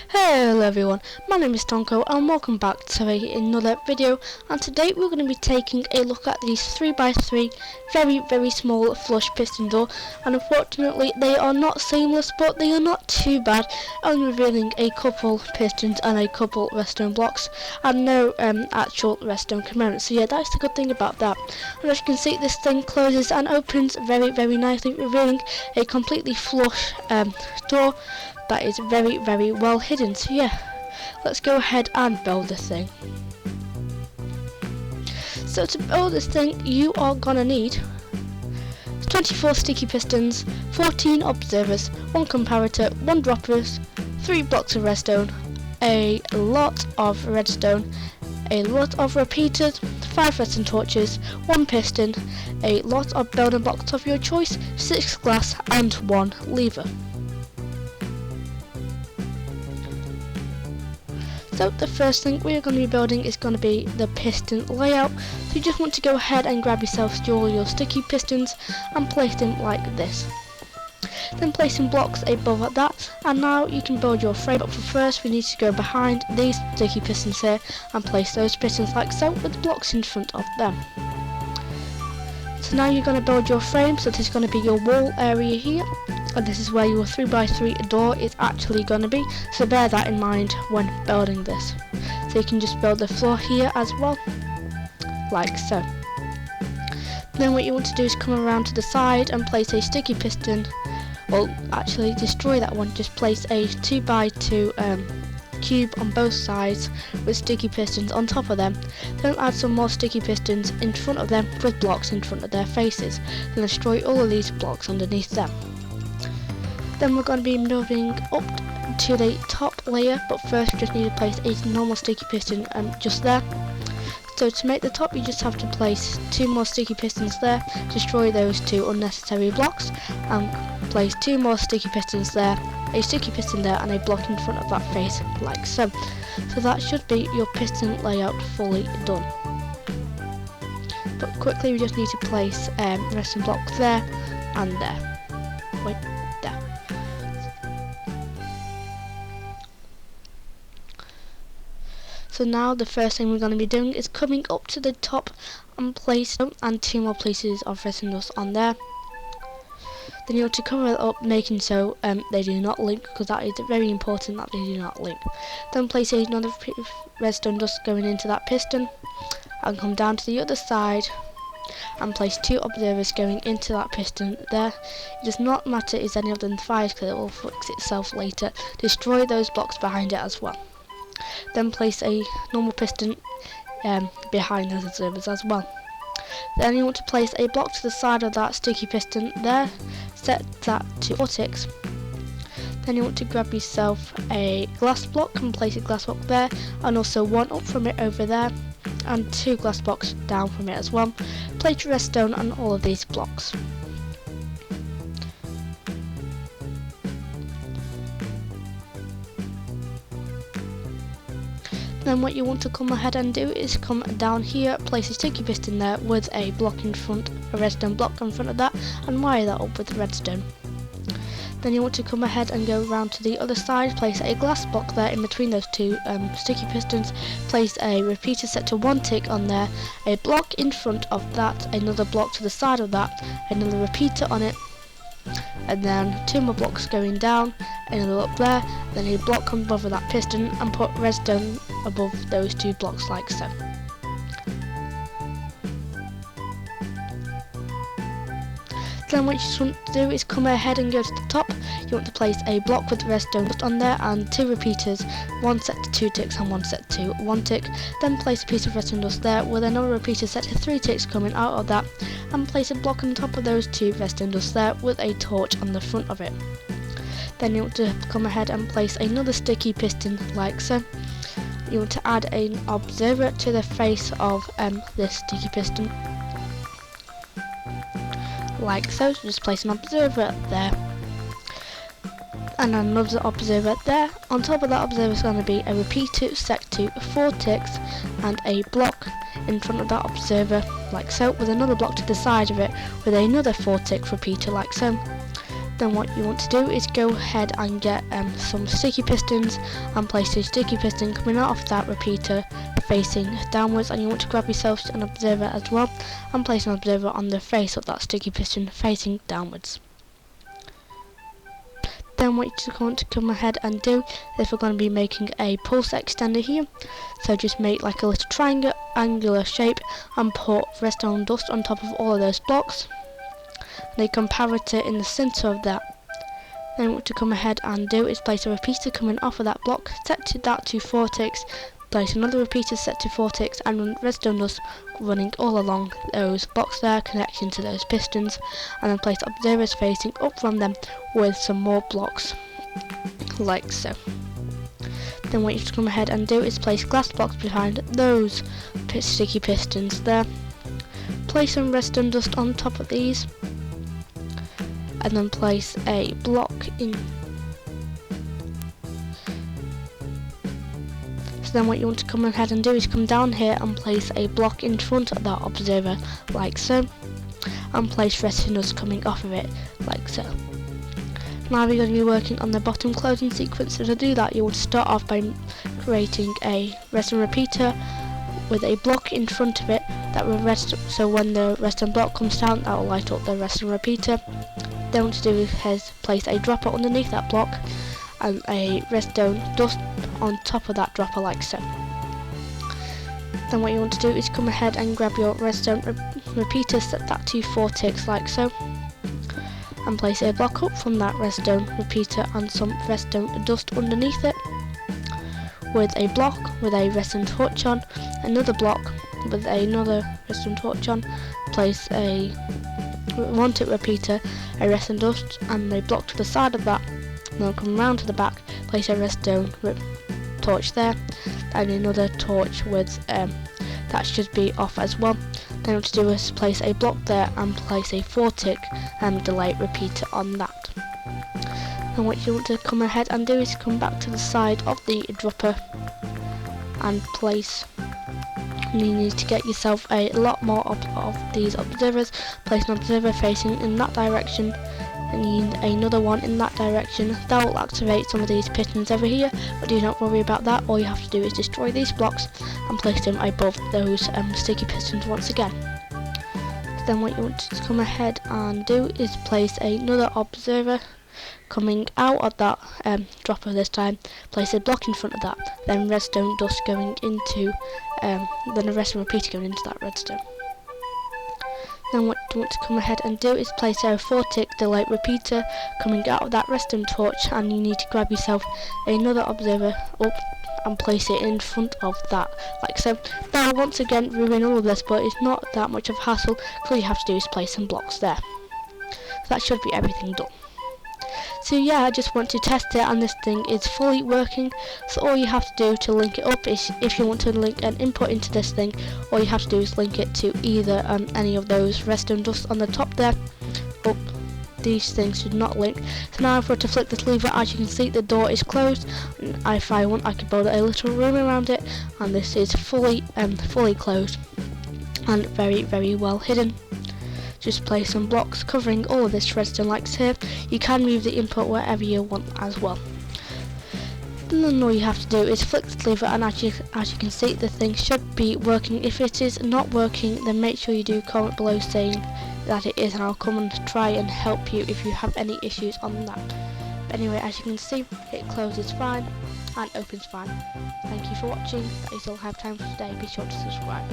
Hello everyone, my name is Tomco and welcome back to another video, and today we're going to be taking a look at these 3x3 very small flush piston door. And unfortunately they are not seamless, but they are not too bad, only revealing a couple pistons and a couple redstone blocks and no actual redstone components. So yeah, that's the good thing about that. And as you can see, this thing closes and opens very nicely, revealing a completely flush door that is very well hidden. So yeah, let's go ahead and build this thing. So to build this thing, you are gonna need 24 sticky pistons, 14 observers, 1 comparator, 1 droppers, 3 blocks of redstone, a lot of redstone, a lot of repeaters, 5 redstone torches, 1 piston, a lot of building blocks of your choice, 6 glass and 1 lever. So the first thing we are going to be building is going to be the piston layout. So you just want to go ahead and grab yourself all your sticky pistons and place them like this. Then place some blocks above that, and now you can build your frame. But for first we need to go behind these sticky pistons here and place those pistons like so, with blocks in front of them. So now you're going to build your frame. So this is going to be your wall area here, and this is where your 3x3 door is actually going to be, so bear that in mind when building this. So you can just build the floor here as well, like so. Then what you want to do is come around to the side and place a sticky piston. Well, actually destroy that one, just place a 2x2 cube on both sides with sticky pistons on top of them. Then add some more sticky pistons in front of them with blocks in front of their faces. Then destroy all of these blocks underneath them. Then we're going to be moving up to the top layer, but first we just need to place a normal sticky piston just there. So to make the top, you just have to place 2 more sticky pistons there, destroy those 2 unnecessary blocks, and place 2 more sticky pistons there, a sticky piston there, and a block in front of that face, like so. So that should be your piston layout fully done. But quickly we just need to place redstone blocks there and there. Wait, there. So now the first thing we're going to be doing is coming up to the top and place them and 2 more pieces of redstone dust on there. Then you want to cover it up, making so they do not link, because that is very important that they do not link. Then place another redstone dust going into that piston, and come down to the other side and place 2 observers going into that piston there. It does not matter if any of them fires, because it will fix itself later. Destroy those blocks behind it as well. Then place a normal piston behind those observers as well. Then you want to place a block to the side of that sticky piston there, set that to 4 ticks. Then you want to grab yourself a glass block and place a glass block there, and also 1 up from it over there, and 2 glass blocks down from it as well. Place redstone on all of these blocks. Then what you want to come ahead and do is come down here, place a sticky piston there with a block in front, a redstone block in front of that, and wire that up with redstone. Then you want to come ahead and go around to the other side, place a glass block there in between those 2 sticky pistons, place a repeater set to 1 tick on there, a block in front of that, another block to the side of that, another repeater on it, and then 2 more blocks going down, another up there, then a block above that piston, and put redstone above those 2 blocks like so. Then what you just want to do is come ahead and go to the top. You want to place a block with redstone dust on there and 2 repeaters, 1 set to 2 ticks and 1 set to 1 tick. Then place a piece of redstone dust there with another repeater set to 3 ticks coming out of that, and place a block on top of those 2 redstone dust there with a torch on the front of it. Then you want to come ahead and place another sticky piston like so. You want to add an observer to the face of this sticky piston, like so. So just place an observer there and another observer there. On top of that observer is going to be a repeater set to 4 ticks and a block in front of that observer like so, with another block to the side of it with another 4 tick repeater like so. Then what you want to do is go ahead and get some sticky pistons and place a sticky piston coming out of that repeater facing downwards, and you want to grab yourself an observer as well and place an observer on the face of that sticky piston facing downwards. Then what you want to come ahead and do is we're going to be making a pulse extender here, so just make like a little triangular shape and put redstone dust on top of all of those blocks, and a comparator in the centre of that. Then what to come ahead and do is place a repeater coming off of that block, set that to 4 ticks, place another repeater set to 4 ticks, and run redstone dust running all along those blocks there, connecting to those pistons, and then place observers facing up from them with some more blocks, like so. Then what you have to come ahead and do is place glass blocks behind those sticky pistons there, place some redstone dust on top of these, and then place a block in. So then what you want to come ahead and do is come down here and place a block in front of that observer, like so, and place redstone dust coming off of it, like so. Now we're going to be working on the bottom closing sequence, so to do that you want to start off by creating a redstone repeater with a block in front of it that will so when the redstone block comes down that will light up the redstone repeater. Then what to do is place a dropper underneath that block and a redstone dust on top of that dropper, like so. Then what you want to do is come ahead and grab your redstone repeater, set that to 4 ticks, like so, and place a block up from that redstone repeater and some redstone dust underneath it, with a block with a redstone torch on, another block with another redstone torch on, place a 1 tick repeater, a redstone dust and a block to the side of that, and then come round to the back, place a redstone torch there, and another torch with that should be off as well. Then what to do is place a block there and place a 4 tick delay repeater on that. And what you want to come ahead and do is come back to the side of the dropper and place, and you need to get yourself a lot more of these observers. Place an observer facing in that direction, and you need another one in that direction. That will activate some of these pistons over here, but do not worry about that. All you have to do is destroy these blocks and place them above those sticky pistons once again. Then what you want to come ahead and do is place another observer coming out of that dropper this time, place a block in front of that, then redstone dust going into, then a redstone repeater going into that redstone. Then what you want to come ahead and do is place a 4 tick delay repeater coming out of that redstone torch, and you need to grab yourself another observer up and place it in front of that, like so. That will once again ruin all of this, but it's not that much of a hassle. All you have to do is place some blocks there. So that should be everything done. So yeah, I just want to test it, and this thing is fully working. So all you have to do to link it up is, if you want to link an input into this thing, all you have to do is link it to either any of those redstone dust on the top there. Oh, these things should not link. So now if I were to flick this lever, as you can see, the door is closed, and if I want I could build a little room around it, and this is fully closed and very, very well hidden. Just place some blocks covering all of this redstone like here. You can move the input wherever you want as well. And then all you have to do is flick the lever, and as you can see, the thing should be working. If it is not working, then make sure you do comment below saying that it is, and I'll come and try and help you if you have any issues on that. But anyway, as you can see, it closes fine and opens fine. Thank you for watching. That is all I have time for today. Be sure to subscribe.